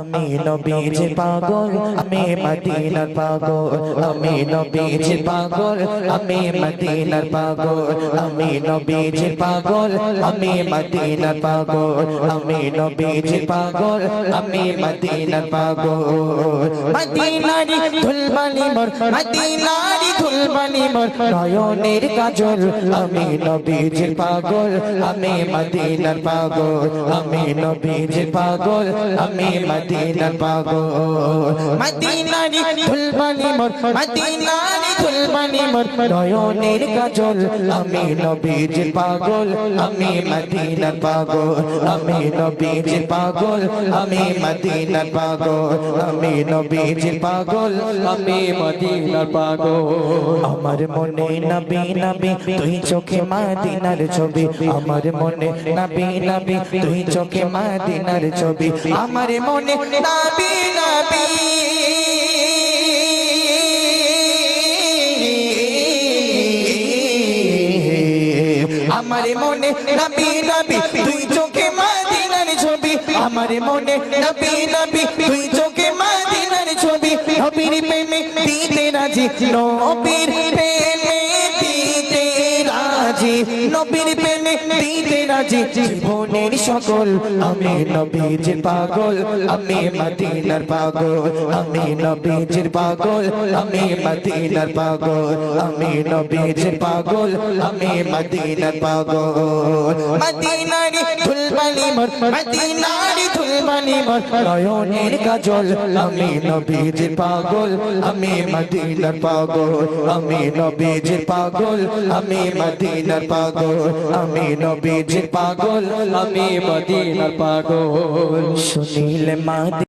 আমি নবীজির পাগল, আমি মদিনার পাগল, আমি নবীজির পাগল, আমি মদিনার পাগল, আমি নবীজির পাগল, আমি মদিনার পাগল, আমি নবীজির পাগল, আমি মদিনার পাগল। মদিনারি ধুলবালি মোর, মদিনারি ধুলবালি মোর, নয়নের কাজল। আমি নবীজির পাগল, আমি মদিনার পাগল, আমি নবীজির পাগল, আমি মদিনার পাগল। মদিনারি ধুলবালি মোর, মদিনারি ধুলবালি মোর, নয়নের কাজল। আমি নবীজির পাগল, আমি মদিনার পাগল, আমি নবীজির পাগল, আমি মদিনার পাগল, আমি নবীজির পাগল, আমি মদিনার পাগল। আমার মনে নবী নবী তুই চোখে মদিনার ছবি, আমার মনে নবী নবী তুই চোখে মদিনার ছবি, আমার মনে নবী নবী আমার মনে নবী নবী তুই চোখে মদিনার ছবি, আমার মনে নবী নবী তুই চোখে মদিনার ছবি। নবীর প্রেমে দিতে রাজি, নবীর প্রেমে দিতে রাজি, নবীর প্রেমে দিতে রাজি জীবনের সকল। আমি নবীজির পাগল, আমি মদিনার পাগল, আমি নবীজির পাগল, আমি মদিনার পাগল, আমি নবীজির পাগল, আমি মদিনার পাগল। মদিনারি ধুলবালি মোর, মদিনারি ধুলবালি মোর, নয়নের কাজল। আমি নবীজির পাগল, আমি মদিনার পাগল, আমি নবীজির পাগল, আমি মদিনার পাগল, আমি নবীজির পাগল, আমি মদিনার পাগল। শুনিলে মা